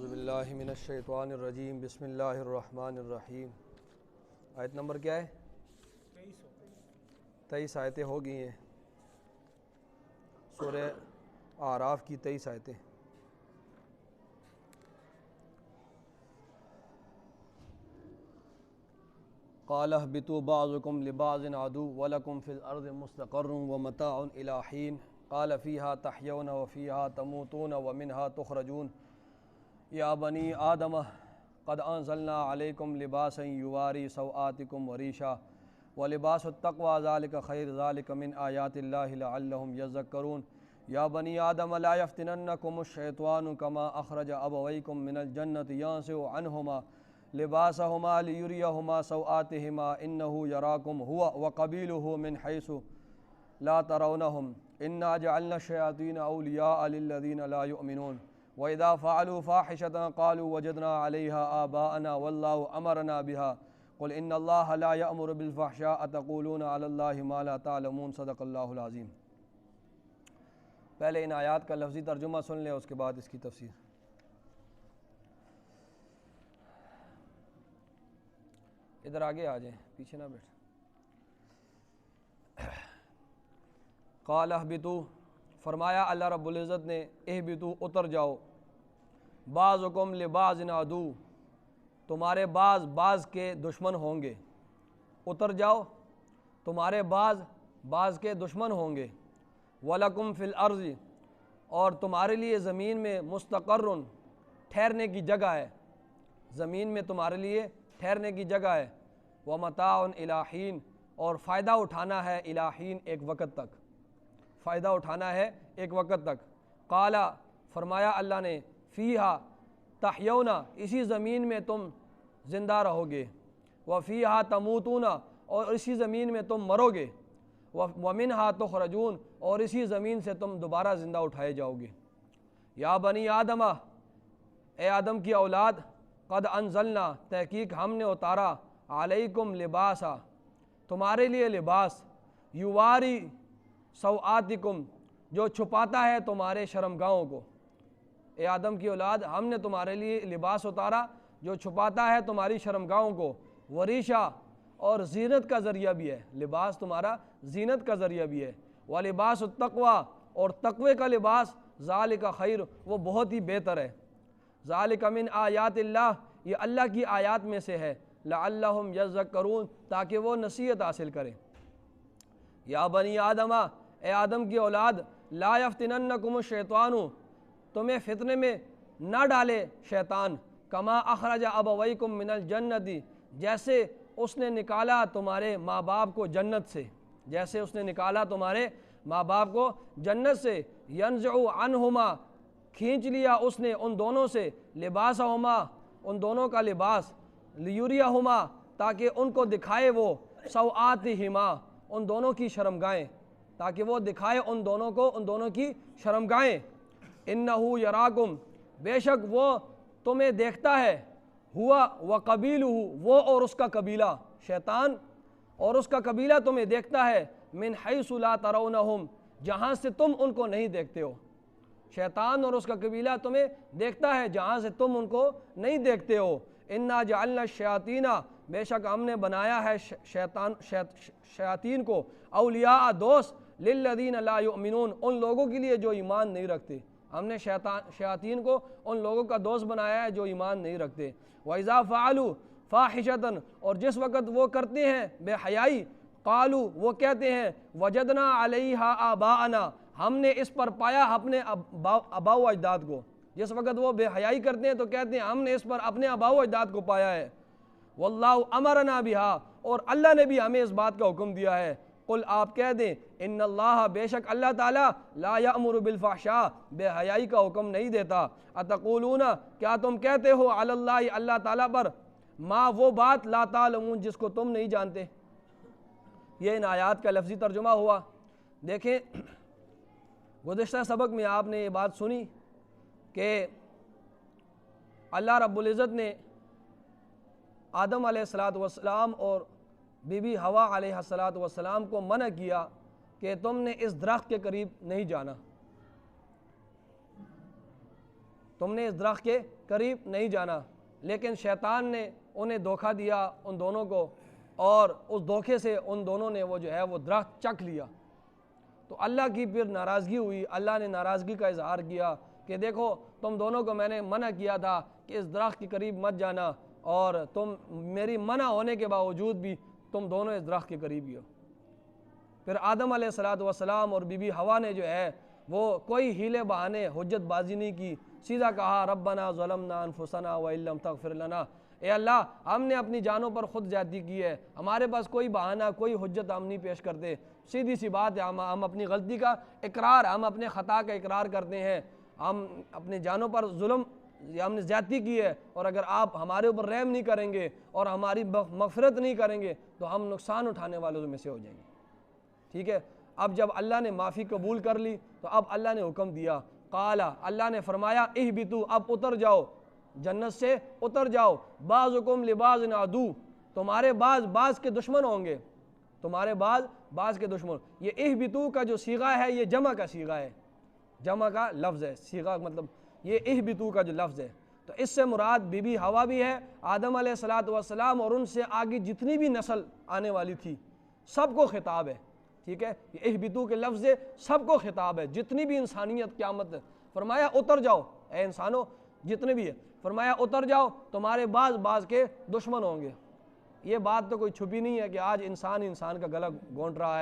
اعوذ باللہ من الشیطان الرجیم بسم اللہ الرحمن الرحیم۔ آیت نمبر کیا ہے؟ 23 آیتیں ہو گئی ہیں سورہ اعراف کی 23 آیتیں۔ قال اهبطوا بعضكم لبعض عدو ولكم في الأرض مستقر ومتاع إلى حين قال فيها تحيون وفيها تموتون ومنها تخرجون يا بني آدم قد أنزلنا عليكم لباسا يواري سوآتكم وريشا ولباس التقوى ذلك خير ذلك من آيات الله لعلهم يذكرون يا بني آدم لا يفتننكم الشيطان كما أخرج أبويكم من الجنة ينزع عنهما لباسهما ليريهما سوآتهما إنه يراكم هو وقبيله من حيث لا ترونهم إنا جعلنا الشياطين أولياء للذين لا يؤمنون وإذا فعلوا فاحشة قالوا وجدنا عليها آباءنا والله أمرنا بها قل إن الله لا يأمر بالفحشاء تقولون على الله ما لا تعلمون صدق اللہ العظیم۔ پہلے ان آیات کا لفظی ترجمہ سن لیں، اس کے بعد اس کی تفسیر۔ ادھر آگے آ جائیں، پیچھے نہ بیٹھ۔ قال اہبطوا، فرمایا اللہ رب العزت نے، اہبطوا اتر جاؤ، بعضکم لبعض عدو، تمہارے بعض کے دشمن ہوں گے، اتر جاؤ، تمہارے بعض کے دشمن ہوں گے، وَلَكُمْ فِي الْأَرْضِ، اور تمہارے لیے زمین میں مستقر، ٹھہرنے کی جگہ ہے، زمین میں تمہارے لیے ٹھہرنے کی جگہ ہے، وَمَتَاعٌ إِلَىٰ حِينٍ، اور فائدہ اٹھانا ہے إِلَىٰ حِين، ایک وقت تک، فائدہ اٹھانا ہے ایک وقت تک۔ قال، فرمایا اللہ نے، فیہا تحیون، اسی زمین میں تم زندہ رہو گے، وفیہا تموتون، اور اسی زمین میں تم مرو گے، ومنہا تخرجون، اور اسی زمین سے تم دوبارہ زندہ اٹھائے جاؤ گے۔ یا بنی آدم، اے آدم کی اولاد، قد انزلنا، تحقیق ہم نے اتارا، علیکم لباسا، تمہارے لیے لباس، یواری سوآتکم، جو چھپاتا ہے تمہارے شرمگاہوں کو۔ اے آدم کی اولاد، ہم نے تمہارے لیے لباس اتارا جو چھپاتا ہے تمہاری شرمگاہوں کو، وریشا، اور زینت کا ذریعہ بھی ہے، لباس تمہارا زینت کا ذریعہ بھی ہے، وَلِبَاسُ التَّقْوَىٰ، اور تقوی کا لباس، ذَلِكَ خیر، وہ بہت ہی بہتر ہے، ذَلِكَ مِنْ آیات اللہ، یہ اللہ کی آیات میں سے ہے، لَعَلَّهُمْ يَذَّكَّرُونَ، تاکہ وہ نصیحت حاصل کریں۔ یا بنی آدم، اے آدم کی اولاد، لا یفتننکم الشیطان، تمہیں فتنے میں نہ ڈالے شیطان، کما اخرج ابویکم من الجنت، جیسے اس نے نکالا تمہارے ماں باپ کو جنت سے، جیسے اس نے نکالا تمہارے ماں باپ کو جنت سے، ینزع عنہما، کھینچ لیا اس نے ان دونوں سے، لباسہما، ان دونوں کا لباس، لیریہما، تاکہ ان کو دکھائے وہ، سوآتہما، ان دونوں کی شرمگاہیں، تاکہ وہ دکھائے ان دونوں کو ان دونوں کی شرمگاہیں۔ انہو یراکم، بے شک وہ تمہیں دیکھتا ہے، ہوا وقبیلہ، وہ اور اس کا قبیلہ، شیطان اور اس کا قبیلہ تمہیں دیکھتا ہے، من حیث لا ترونہم، جہاں سے تم ان کو نہیں دیکھتے ہو، شیطان اور اس کا قبیلہ تمہیں دیکھتا ہے جہاں سے تم ان کو نہیں دیکھتے ہو۔ انا جعلنا الشیاطین، بے شک ہم نے بنایا ہے شیاطین کو، اولیاء، دوست، للذین لا یؤمنون، ان لوگوں کے لیے جو ایمان نہیں رکھتے، ہم نے شیاطین کو ان لوگوں کا دوست بنایا ہے جو ایمان نہیں رکھتے۔ وَإِذَا فَعَلُوا فَاحِشَةً، اور جس وقت وہ کرتے ہیں بے حیائی، قالوا، وہ کہتے ہیں، وجدنا علیہا آباءنا، ہم نے اس پر پایا اپنے آباء و اجداد کو، جس وقت وہ بے حیائی کرتے ہیں تو کہتے ہیں ہم نے اس پر اپنے آباء و اجداد کو پایا ہے، واللہ امرنا بہا، اور اللہ نے بھی ہمیں اس بات کا حکم دیا ہے۔ قل، آپ کہہ دیں، ان اللہ، بے شک اللہ تعالیٰ، لا یأمر بالفحشاء، بے حیائی کا حکم نہیں دیتا، اتقولون، کیا تم کہتے ہو، علی اللہ، اللہ تعالیٰ پر، ما، وہ بات، لا تعلمون، جس کو تم نہیں جانتے۔ یہ ان آیات کا لفظی ترجمہ ہوا۔ دیکھیں، گزشتہ سبق میں آپ نے یہ بات سنی کہ اللہ رب العزت نے آدم علیہ السلام اور بی بی حوا علیہ السلام کو منع کیا کہ تم نے اس درخت کے قریب نہیں جانا۔ تم نے اس درخت کے قریب نہیں جانا، لیکن شیطان نے انہیں دھوکہ دیا ان دونوں کو، اور اس دھوکے سے ان دونوں نے وہ جو ہے وہ درخت چکھ لیا۔ تو اللہ کی پھر ناراضگی ہوئی، اللہ نے ناراضگی کا اظہار کیا کہ دیکھو تم دونوں کو میں نے منع کیا تھا کہ اس درخت کے قریب مت جانا، اور تم میری منع ہونے کے باوجود بھی تم دونوں اس درخت کے قریب ہی ہو۔ پھر آدم علیہ السلام اور بی بی حوا نے جو ہے وہ کوئی ہیلے بہانے حجت بازی نہیں کی، سیدھا کہا ربنا ظلمنا انفسنا وان لم تغفر لنا، اے اللہ ہم نے اپنی جانوں پر خود زیادتی کی ہے، ہمارے پاس کوئی بہانہ کوئی حجت ہم نہیں پیش کرتے، سیدھی سی بات ہے، ہم اپنی غلطی کا اقرار، ہم اپنے خطا کا اقرار کرتے ہیں، ہم اپنی جانوں پر ظلم ہم نے زیادتی کی ہے، اور اگر آپ ہمارے اوپر رحم نہیں کریں گے اور ہماری مغفرت نہیں کریں گے تو ہم نقصان اٹھانے والوں میں سے ہو جائیں گے۔ ٹھیک ہے، اب جب اللہ نے معافی قبول کر لی تو اب اللہ نے حکم دیا، قال اللہ نے فرمایا اہبطوا، اب اتر جاؤ، جنت سے اتر جاؤ، بعضکم لبعض عدو، تمہارے بعض کے دشمن ہوں گے، تمہارے بعض کے دشمن۔ یہ اہبطوا کا جو صیغہ ہے یہ جمع کا صیغہ ہے، جمع کا لفظ ہے، صیغہ مطلب یہ اہبطوا کا جو لفظ ہے، تو اس سے مراد بی بی حوا بھی ہے، آدم علیہ السلام اور ان سے آگے جتنی بھی نسل آنے والی تھی سب کو خطاب ہے۔ ٹھیک ہے، یہ اہبطوا کے لفظ سب کو خطاب ہے، جتنی بھی انسانیت قیامت، فرمایا اتر جاؤ اے انسانوں جتنے بھی ہے، فرمایا اتر جاؤ، تمہارے بعض کے دشمن ہوں گے۔ یہ بات تو کوئی چھپی نہیں ہے کہ آج انسان کا گلا گھونٹ رہا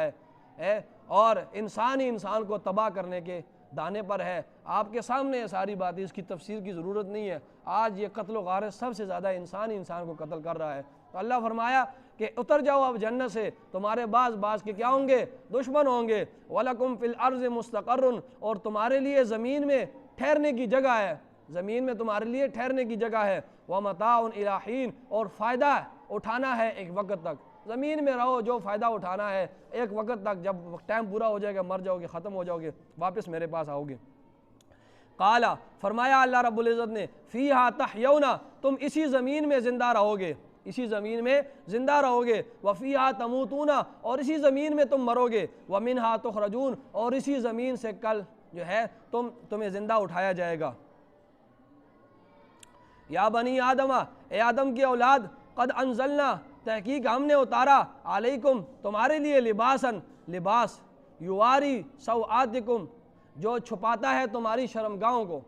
ہے اور انسان ہی انسان کو تباہ کرنے کے دانے پر ہے۔ آپ کے سامنے یہ ساری باتیں، اس کی تفسیر کی ضرورت نہیں ہے، آج یہ قتل و غارت سب سے زیادہ انسان ہی انسان کو قتل کر رہا ہے۔ تو اللہ فرمایا کہ اتر جاؤ اب جنت سے، تمہارے بعض کے کیا ہوں گے؟ دشمن ہوں گے۔ وَلَكُمْ فِي الْأَرْضِ مُسْتَقَرٌ، اور تمہارے لیے زمین میں ٹھہرنے کی جگہ ہے، زمین میں تمہارے لیے ٹھہرنے کی جگہ ہے۔ وَمَتَاعٌ إِلَىٰ حِينٍ، اور فائدہ اٹھانا ہے ایک وقت تک، زمین میں رہو جو فائدہ اٹھانا ہے ایک وقت تک، جب ٹائم پورا ہو جائے گا مر جاؤ گے، ختم ہو جاؤ گے، واپس میرے پاس آؤ گے۔ قال، فرمایا اللہ رب العزت نے، فیہا تحیون، تم اسی زمین میں زندہ رہو گے، اسی زمین میں زندہ رہو گے، وفیہا تموتون، اور اسی زمین میں تم مرو گے، ومنہا تخرجون، اور اسی زمین سے کل جو ہے تمہیں زندہ اٹھایا جائے گا۔ یا بنی آدم، اے آدم کی اولاد، قد انزلنا، تحقیق ہم نے اتارا، علیکم تمہارے لیے، لباسن لباس، یواری سوآتکم، جو چھپاتا ہے تمہاری شرمگاہوں کو۔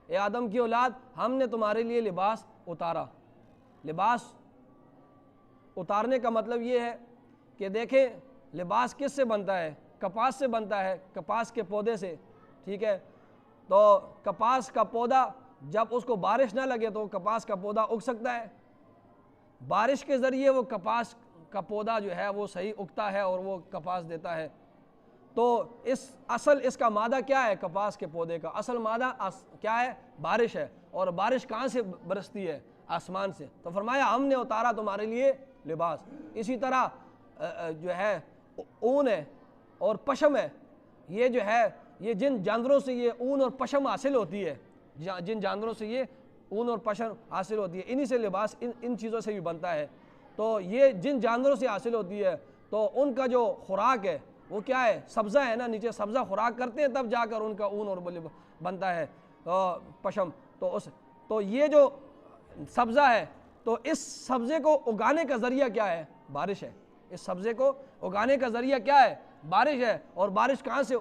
اے آدم کی اولاد، ہم نے تمہارے لیے لباس اتارا۔ لباس اتارنے کا مطلب یہ ہے کہ دیکھیں لباس کس سے بنتا ہے؟ کپاس سے بنتا ہے، کپاس کے پودے سے۔ ٹھیک ہے، تو کپاس کا پودا جب اس کو بارش نہ لگے تو کپاس کا پودا اگ سکتا ہے، بارش کے ذریعے وہ کپاس کا پودا جو ہے وہ صحیح اگتا ہے اور وہ کپاس دیتا ہے۔ تو اس کا مادہ کیا ہے؟ کپاس کے پودے کا اصل مادہ کیا ہے؟ بارش ہے، اور بارش کہاں سے برستی ہے؟ آسمان سے۔ تو فرمایا ہم نے اتارا تمہارے لیے لباس۔ اسی طرح جو ہے اون ہے اور پشم ہے، یہ جو ہے یہ جن جانوروں سے یہ اون اور پشم حاصل ہوتی ہے، جن جانوروں سے یہ اون اور پشم حاصل ہوتی ہے، انہی سے لباس ان چیزوں سے بھی بنتا ہے۔ تو یہ جن جانوروں سے حاصل ہوتی ہے تو ان کا جو خوراک ہے وہ کیا ہے؟ سبزہ ہے نا، نیچے سبزہ خوراک کرتے ہیں تب جا کر ان کا اون اور بنتا ہے پشم۔ تو یہ جو سبزہ ہے، تو اس سبزے کو اگانے کا ذریعہ کیا ہے؟ بارش ہے۔ اس سبزے کو اگانے کا ذریعہ کیا ہے؟ بارش ہے، اور بارش کہاں سے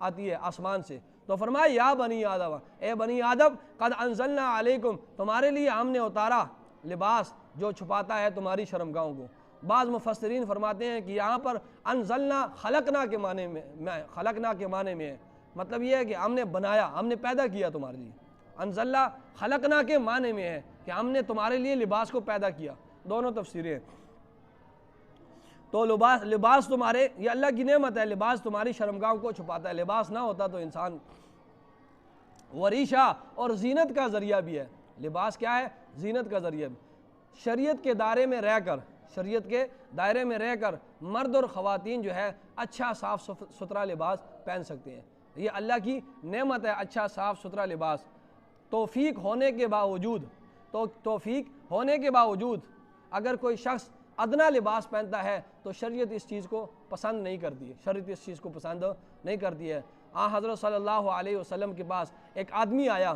آتی ہے؟ آسمان سے۔ تو فرمایا یا بنی آدم، اے بنی آدم، قد انزلنا علیکم، تمہارے لیے ہم نے اتارا لباس جو چھپاتا ہے تمہاری شرمگاہوں کو۔ بعض مفسرین فرماتے ہیں کہ یہاں پر انزلنا خلقنا کے معنی میں ہے، مطلب یہ ہے کہ ہم نے بنایا، ہم نے پیدا کیا تمہارے لیے۔ انزلنا خلقنا کے معنی میں ہے کہ ہم نے تمہارے لیے لباس کو پیدا کیا، دونوں تفسیریں ہیں۔ تو لباس تمہارے، یہ اللہ کی نعمت ہے، لباس تمہاری شرمگاہوں کو چھپاتا ہے، لباس نہ ہوتا تو انسان وریشہ اور زینت کا ذریعہ بھی ہے۔ لباس کیا ہے؟ زینت کا ذریعہ بھی۔ شریعت کے دائرے میں رہ کر مرد اور خواتین جو ہے اچھا صاف ستھرا لباس پہن سکتے ہیں، یہ اللہ کی نعمت ہے، اچھا صاف ستھرا لباس۔ توفیق ہونے کے باوجود اگر کوئی شخص ادنا لباس پہنتا ہے تو شریعت اس چیز کو پسند نہیں کرتی ہے۔ حضرت صلی اللہ علیہ وسلم کے پاس ایک آدمی آیا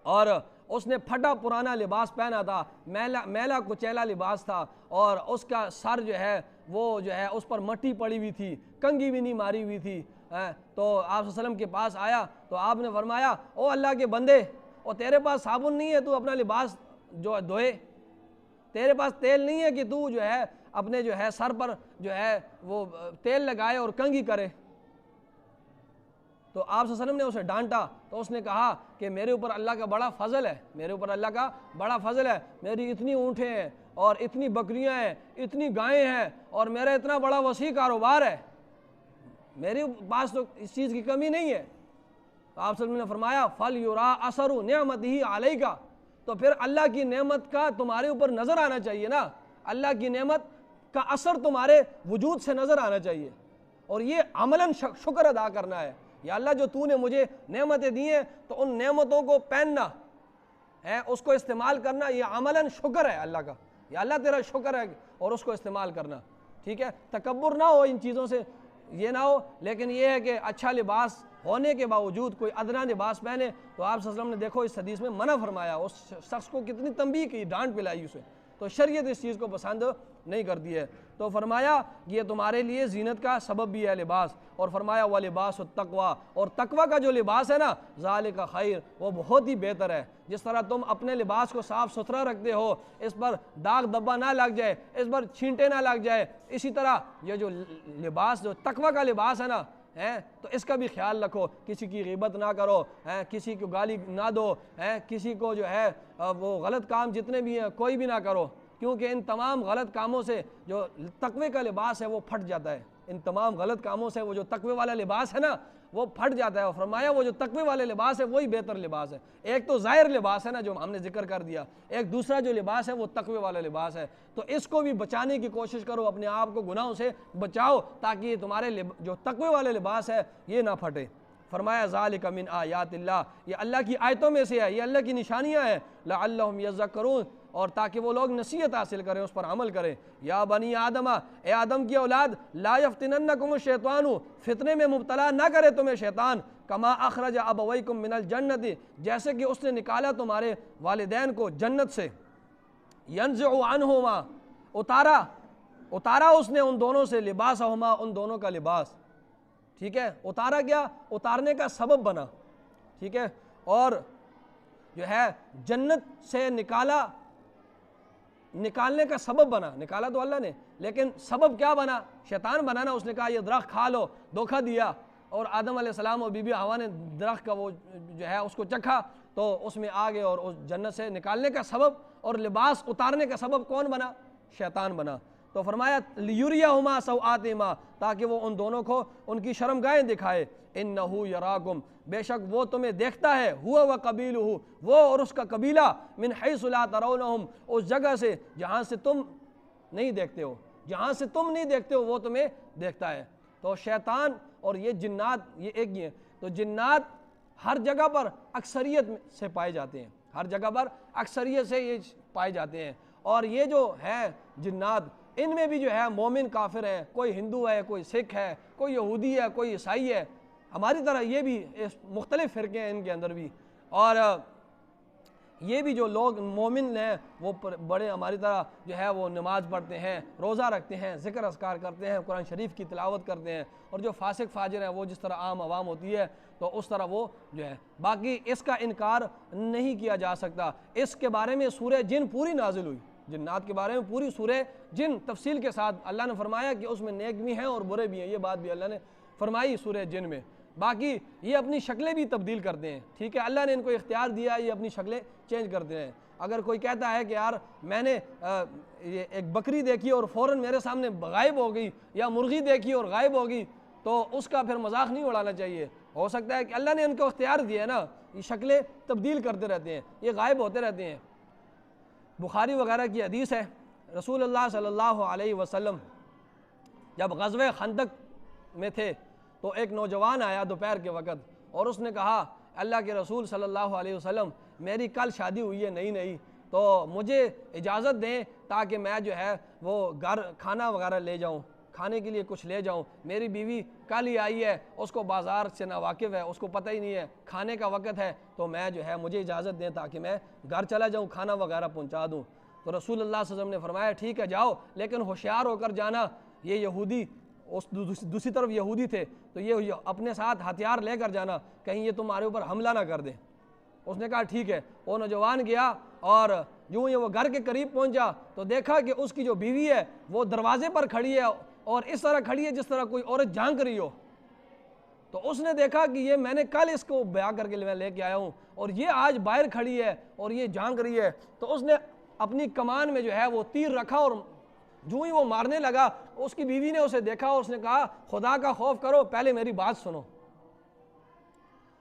اور اس نے پھٹا پرانا لباس پہنا تھا، میلا کچیلا لباس تھا، اور اس کا سر جو ہے وہ جو ہے اس پر مٹی پڑی ہوئی تھی، کنگھی بھی نہیں ماری ہوئی تھی۔ تو آپ صلی اللہ علیہ وسلم کے پاس آیا تو آپ نے فرمایا او اللہ کے بندے، اور تیرے پاس صابن نہیں ہے تو اپنا لباس جو دھوئے، تیرے پاس تیل نہیں ہے کہ تو جو ہے اپنے جو ہے سر پر جو ہے وہ تیل لگائے اور کنگھی کرے۔ تو آپ صلی اللہ علیہ وسلم نے اسے ڈانٹا تو اس نے کہا کہ میرے اوپر اللہ کا بڑا فضل ہے، میرے اوپر اللہ کا بڑا فضل ہے، میری اتنی اونٹیں ہیں اور اتنی بکریاں ہیں، اتنی گائیں ہیں، اور میرا اتنا بڑا وسیع کاروبار ہے، میرے پاس تو اس چیز کی کمی نہیں ہے۔ تو آپ صلی اللہ علیہ وسلم نے فرمایا فَلْيُرَا أَثَرُ نِعْمَتِهِ عَلَيْكَ، تو پھر اللہ کی نعمت کا تمہارے اوپر نظر آنا چاہیے نا، اللہ کی نعمت کا اثر تمہارے وجود سے نظر آنا چاہیے، اور یہ عملاً شکر ادا کرنا ہے۔ یا اللہ جو تو نے مجھے نعمتیں دی ہیں تو ان نعمتوں کو پہننا ہے، اس کو استعمال کرنا، یہ عملاً شکر ہے اللہ کا، یا اللہ تیرا شکر ہے، اور اس کو استعمال کرنا، ٹھیک ہے۔ تکبر نہ ہو ان چیزوں سے، یہ نہ ہو، لیکن یہ ہے کہ اچھا لباس ہونے کے باوجود کوئی ادنا لباس پہنے۔ تو آپ صلی اللہ علیہ وسلم نے دیکھو اس حدیث میں منع فرمایا، اس شخص کو کتنی تنبیہ کی، ڈانٹ پلائی اسے، تو شریعت اس چیز کو پسند نہیں کرتی ہے۔ تو فرمایا یہ تمہارے لیے زینت کا سبب بھی ہے لباس، اور فرمایا وَلِبَاسُ التَّقْوَىٰ، اور تقوی کا جو لباس ہے نا ذَلِكَ خَيْرٌ، وہ بہت ہی بہتر ہے۔ جس طرح تم اپنے لباس کو صاف ستھرا رکھتے ہو، اس پر داغ دبا نہ لگ جائے، اس پر چھینٹے نہ لگ جائے، اسی طرح یہ جو لباس جو تقوی کا لباس ہے نا تو اس کا بھی خیال رکھو، کسی کی غیبت نہ کرو، کسی کو گالی نہ دو، کسی کو جو ہے وہ غلط کام جتنے بھی ہیں کوئی بھی نہ کرو، کیونکہ ان تمام غلط کاموں سے جو تقوی کا لباس ہے وہ پھٹ جاتا ہے، ان تمام غلط کاموں سے وہ جو تقوی والا لباس ہے نا وہ پھٹ جاتا ہے۔ اور فرمایا وہ جو تقوی والے لباس ہے وہی بہتر لباس ہے۔ ایک تو ظاہر لباس ہے نا جو ہم نے ذکر کر دیا، ایک دوسرا جو لباس ہے وہ تقوی والا لباس ہے، تو اس کو بھی بچانے کی کوشش کرو، اپنے آپ کو گناہوں سے بچاؤ تاکہ یہ تمہارے جو تقوی والے لباس ہے یہ نہ پھٹے۔ فرمایا ذالک من آیات اللہ، یہ اللہ کی آیتوں میں سے ہے، یہ اللہ کی نشانیاں ہیں، لعلہم یذکرون، اور تاکہ وہ لوگ نصیحت حاصل کریں، اس پر عمل کریں۔ یا بنی آدم، اے آدم کی اولاد، لا یفتننکم الشیطان، فتنے میں مبتلا نہ کرے تمہیں شیطان، کما اخرج ابویکم من الجنت، جیسے کہ اس نے نکالا تمہارے والدین کو جنت سے، ینزع عنہما، اتارا اس نے ان دونوں سے، لباسہما، ان دونوں کا لباس، ٹھیک ہے، اتارا کیا، اتارنے کا سبب بنا، ٹھیک ہے، اور جو ہے جنت سے نکالنے کا سبب بنا، نکالا تو اللہ نے، لیکن سبب کیا بنا، شیطان بنا نا، اس نے کہا یہ درخت کھا لو، دھوکہ دیا، اور آدم علیہ السلام اور بی بی حوا نے درخت کا وہ جو ہے اس کو چکھا تو اس میں آ گئے، اور اس جنت سے نکالنے کا سبب اور لباس اتارنے کا سبب کون بنا، شیطان بنا۔ تو فرمایا لیریہما سوآتہما، تاکہ وہ ان دونوں کو ان کی شرمگاہیں دکھائے، انہ یراکم، بے شک وہ تمہیں دیکھتا ہے، ہوا وقبیلہ، وہ اور اس کا قبیلہ، من حیث لا ترونہم، اس جگہ سے جہاں سے تم نہیں دیکھتے ہو، جہاں سے تم نہیں دیکھتے ہو وہ تمہیں دیکھتا ہے۔ تو شیطان اور یہ جنات یہ ایک ہی ہیں، تو جنات ہر جگہ پر اکثریت سے پائے جاتے ہیں، ہر جگہ پر اکثریت سے یہ پائے جاتے ہیں، اور یہ جو ہے جنات ان میں بھی جو ہے مومن کافر ہے، کوئی ہندو ہے، کوئی سکھ ہے، کوئی یہودی ہے، کوئی عیسائی ہے، ہماری طرح یہ بھی مختلف فرقے ہیں ان کے اندر بھی، اور یہ بھی جو لوگ مومن ہیں وہ بڑے ہماری طرح جو ہے وہ نماز پڑھتے ہیں، روزہ رکھتے ہیں، ذکر اذکار کرتے ہیں، قرآن شریف کی تلاوت کرتے ہیں، اور جو فاسق فاجر ہیں وہ جس طرح عام عوام ہوتی ہے تو اس طرح وہ جو ہے، باقی اس کا انکار نہیں کیا جا سکتا۔ اس کے بارے میں سورہ جن پوری نازل ہوئی، جنات کے بارے میں پوری سورہ جن تفصیل کے ساتھ اللہ نے فرمایا کہ اس میں نیک بھی ہیں اور برے بھی ہیں، یہ بات بھی اللہ نے فرمائی سورہ جن میں۔ باقی یہ اپنی شکلیں بھی تبدیل کرتے ہیں، ٹھیک ہے، اللہ نے ان کو اختیار دیا ہے، یہ اپنی شکلیں چینج کرتے ہیں۔ اگر کوئی کہتا ہے کہ یار میں نے ایک بکری دیکھی اور فوراً میرے سامنے غائب ہو گئی، یا مرغی دیکھی اور غائب ہو گئی، تو اس کا پھر مذاق نہیں اڑانا چاہیے۔ ہو سکتا ہے کہ اللہ نے ان کو اختیار دیا ہے نا، یہ شکلیں تبدیل کرتے رہتے ہیں، یہ غائب ہوتے رہتے ہیں۔ بخاری وغیرہ کی حدیث ہے، رسول اللہ صلی اللہ علیہ وسلم جب غزوہ خندق میں تھے تو ایک نوجوان آیا دوپہر کے وقت، اور اس نے کہا اللہ کے رسول صلی اللہ علیہ وسلم میری کل شادی ہوئی ہے نئی، تو مجھے اجازت دیں تاکہ میں جو ہے وہ گھر کھانا وغیرہ لے جاؤں، کھانے کے لیے کچھ لے جاؤں، میری بیوی کل ہی آئی ہے، اس کو بازار سے ناواقف ہے، اس کو پتہ ہی نہیں ہے، کھانے کا وقت ہے، تو میں جو ہے مجھے اجازت دیں تاکہ میں گھر چلا جاؤں، کھانا وغیرہ پہنچا دوں۔ تو رسول اللہ صلی اللہ علیہ وسلم نے فرمایا ٹھیک ہے جاؤ، لیکن ہوشیار ہو کر جانا، یہ یہودی اس دوسری طرف یہودی تھے، تو یہ اپنے ساتھ ہتھیار لے کر جانا، کہیں یہ تمہارے اوپر حملہ نہ کر دیں۔ اس نے کہا ٹھیک ہے۔ وہ نوجوان گیا اور یوں ہی وہ گھر کے قریب پہنچا تو دیکھا کہ اس کی جو بیوی ہے وہ دروازے پر کھڑی ہے اور اس طرح کھڑی ہے جس طرح کوئی عورت جھانک رہی ہو۔ تو اس نے دیکھا کہ یہ میں نے کل اس کو بیاہ کر کے میں لے کے آیا ہوں اور یہ آج باہر کھڑی ہے اور یہ جھانک رہی ہے، تو اس نے اپنی کمان میں جو ہے وہ تیر رکھا اور جو ہی وہ مارنے لگا، اس کی بیوی نے اسے دیکھا اور اس نے کہا خدا کا خوف کرو، پہلے میری بات سنو۔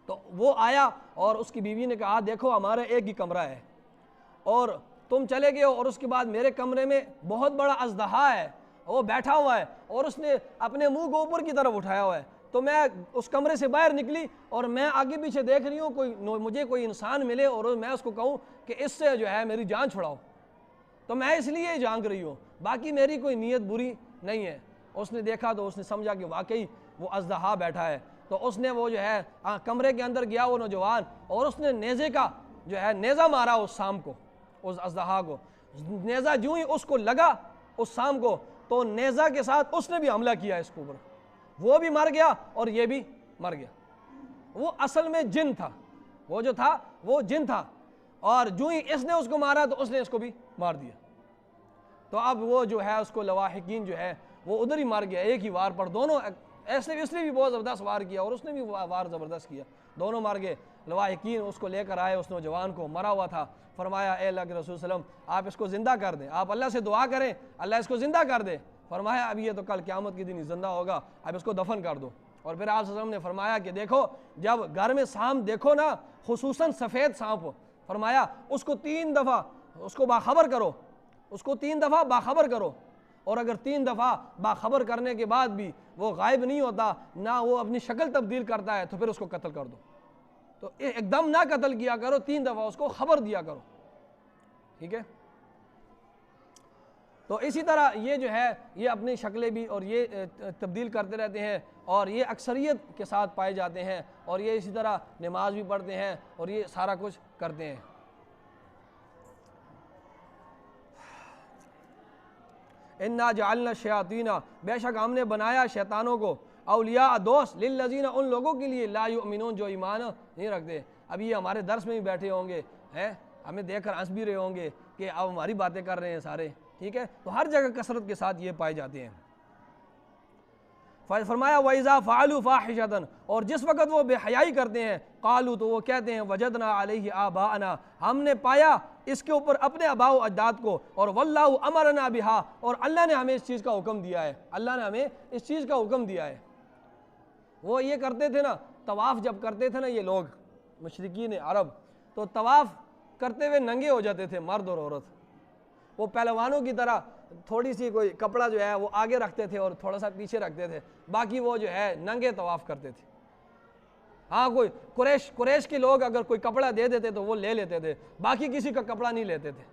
تو وہ آیا اور اس کی بیوی نے کہا دیکھو ہمارا ایک ہی کمرہ ہے اور تم چلے گئے ہو، اور اس کے بعد میرے کمرے میں بہت بڑا اژدہا ہے، وہ بیٹھا ہوا ہے اور اس نے اپنے منہ کو اوپر کی طرف اٹھایا ہوا ہے، تو میں اس کمرے سے باہر نکلی اور میں آگے پیچھے دیکھ رہی ہوں مجھے کوئی انسان ملے اور میں اس کو کہوں کہ اس سے جو ہے میری جان چھڑاؤ، تو میں اس لیے جھانک رہی ہوں، باقی میری کوئی نیت بری نہیں ہے۔ اس نے دیکھا تو اس نے سمجھا کہ واقعی وہ اژدہا بیٹھا ہے، تو اس نے وہ جو ہے کمرے کے اندر گیا وہ نوجوان اور اس نے نیزے کا جو ہے نیزہ مارا اس سام کو، اس اژدہا کو، نیزہ جو ہی اس کو لگا اس سام کو تو نیزہ کے ساتھ اس نے بھی حملہ کیا اس کے اوپر، وہ بھی مر گیا اور یہ بھی مر گیا۔ وہ اصل میں جن تھا، وہ جو تھا وہ جن تھا، اور جو ہی اس نے اس کو مارا تو اس نے اس کو بھی مار دیا۔ تو اب وہ جو ہے اس کو لواحقین جو ہے وہ ادھر ہی مار گیا ایک ہی وار پر، دونوں اس نے بھی بہت زبردست وار کیا اور اس نے بھی وار زبردست کیا، دونوں مار گئے۔ لواحقین اس کو لے کر آئے اس نوجوان کو، مرا ہوا تھا، فرمایا اے اللہ کے رسول صلی اللہ علیہ وسلم آپ اس کو زندہ کر دیں، آپ اللہ سے دعا کریں اللہ اس کو زندہ کر دے۔ فرمایا اب یہ تو کل قیامت کے دن ہی زندہ ہوگا، اب اس کو دفن کر دو۔ اور پھر آپ صلی اللہ علیہ وسلم نے فرمایا کہ دیکھو جب گھر میں سانپ دیکھو نا، خصوصاً سفید سانپ ہو، فرمایا اس کو 3 دفعہ اس کو باخبر کرو، اس کو 3 دفعہ باخبر کرو، اور اگر 3 دفعہ باخبر کرنے کے بعد بھی وہ غائب نہیں ہوتا، نہ وہ اپنی شکل تبدیل کرتا ہے، تو پھر اس کو قتل کر دو۔ تو ایک دم نہ قتل کیا کرو، 3 دفعہ اس کو خبر دیا کرو، ٹھیک ہے۔ تو اسی طرح یہ جو ہے یہ اپنی شکلیں بھی اور یہ تبدیل کرتے رہتے ہیں اور یہ اکثریت کے ساتھ پائے جاتے ہیں، اور یہ اسی طرح نماز بھی پڑھتے ہیں اور یہ سارا کچھ کرتے ہیں۔ اِنَّا جَعَلْنَا الشَّيَاطِينَ بے شک ہم نے بنایا شیطانوں کو اولیاء دوست للذین ان لوگوں کے لیے لا یؤمنون جو ایمان نہیں رکھتے۔ اب یہ ہمارے درس میں بھی بیٹھے ہوں گے، ہمیں دیکھ کر ہنس بھی رہے ہوں گے کہ اب ہماری باتیں کر رہے ہیں سارے، ٹھیک ہے، تو ہر جگہ کثرت کے ساتھ یہ پائے جاتے ہیں۔ فرمایا وَإِذَا فَعَلُوا فَاحِشَةً اور جس وقت وہ بے حیائی کرتے ہیں، قالوا تو وہ کہتے ہیں وجدنا علیہ آباءنا ہم نے پایا اس کے اوپر اپنے آباء و اجداد کو، اور واللہ امرنا بہا اور اللہ نے ہمیں اس چیز کا حکم دیا ہے، اللہ نے ہمیں اس چیز کا حکم دیا ہے۔ وہ یہ کرتے تھے نا، طواف جب کرتے تھے نا یہ لوگ مشرکین عرب، تو طواف کرتے ہوئے ننگے ہو جاتے تھے مرد اور عورت، وہ پہلوانوں کی طرح تھوڑی سی کوئی کپڑا جو ہے وہ آگے رکھتے تھے اور تھوڑا سا پیچھے رکھتے تھے، باقی وہ جو ہے ننگے طواف کرتے تھے۔ ہاں کوئی قریش کے لوگ اگر کوئی کپڑا دے دیتے تو وہ لے لیتے تھے، باقی کسی کا کپڑا نہیں لیتے تھے۔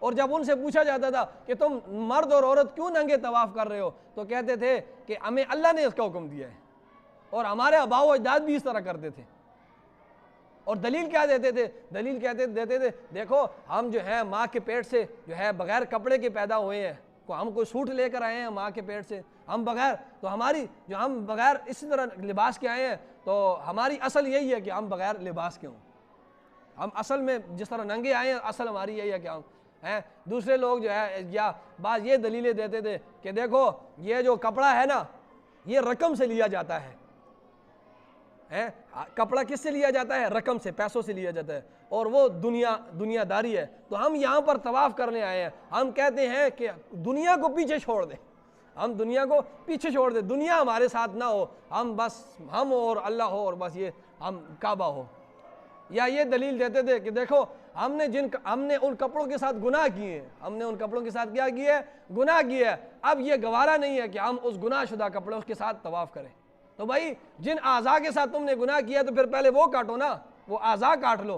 اور جب ان سے پوچھا جاتا تھا کہ تم مرد اور عورت کیوں ننگے طواف کر رہے ہو، تو کہتے تھے کہ ہمیں اللہ نے اس کا حکم دیا ہے اور ہمارے آباء و اجداد بھی اس طرح کرتے تھے۔ اور دلیل کیا دیتے تھے؟ دلیل دیتے تھے دیکھو ہم جو ہیں ماں کے پیٹ سے جو ہے بغیر کپڑے کے پیدا ہوئے ہیں، ہم کوئی سوٹ لے کر آئے ہیں ماں کے پیٹ سے، ہم بغیر، تو ہماری جو ہم بغیر اسی طرح لباس کے آئے ہیں، تو ہماری اصل یہی ہے کہ ہم بغیر لباس کے ہوں، ہم اصل میں جس طرح ننگے آئے ہیں اصل ہماری یہی ہے کہ ہم ہیں۔ دوسرے لوگ جو ہے یا بعض یہ دلیلیں دیتے تھے کہ دیکھو یہ جو کپڑا ہے نا یہ رقم سے لیا جاتا ہے، کپڑا کس سے لیا جاتا ہے؟ رقم سے، پیسوں سے لیا جاتا ہے، اور وہ دنیا داری ہے، تو ہم یہاں پر طواف کرنے آئے ہیں، ہم کہتے ہیں کہ دنیا کو پیچھے چھوڑ دیں، ہم دنیا کو پیچھے چھوڑ دیں، دنیا ہمارے ساتھ نہ ہو، ہم بس ہم اور اللہ ہو اور بس یہ ہم کعبہ ہو۔ یا یہ دلیل دیتے تھے کہ دیکھو ہم نے ان کپڑوں کے ساتھ گناہ کیے ہیں، ہم نے ان کپڑوں کے ساتھ کیا کیا ہے؟ گناہ کیا ہے، اب یہ گوارا نہیں ہے کہ ہم اس گناہ شدہ کپڑوں کے ساتھ طواف کریں۔ تو بھائی جن اعضاء کے ساتھ تم نے گناہ کیا تو پھر پہلے وہ کاٹو نا، وہ اعضاء کاٹ لو۔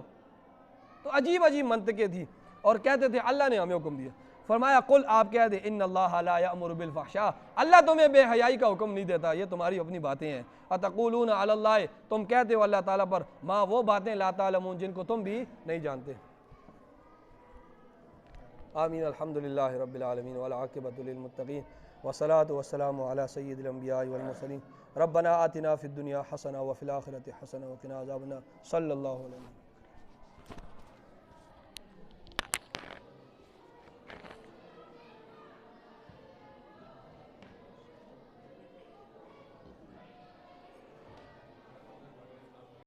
تو عجیب منطقیں تھی اور کہتے تھے اللہ نے ہمیں حکم دیا۔ فرمایا قل آپ کہہ دیں ان اللہ لا یأمر بالفحشاء، اللہ تمہیں بے حیائی کا حکم نہیں دیتا، یہ تمہاری اپنی باتیں ہیں۔ اتقولون علی اللہ، تم کہتے ہو اللہ تعالیٰ پر ما وہ باتیں لا تعلمون جن کو تم بھی نہیں جانتے۔ آمین۔ الحمدللہ رب العالمین والعاقبۃ للمتقین والصلاۃ والسلام علی سید الانبیاء والمرسلین۔ ربنا آتنا فی الدنیا حسنہ وفی الآخرۃ حسنہ وقنا عذاب النار۔ صلی اللہ علیہ وسلم۔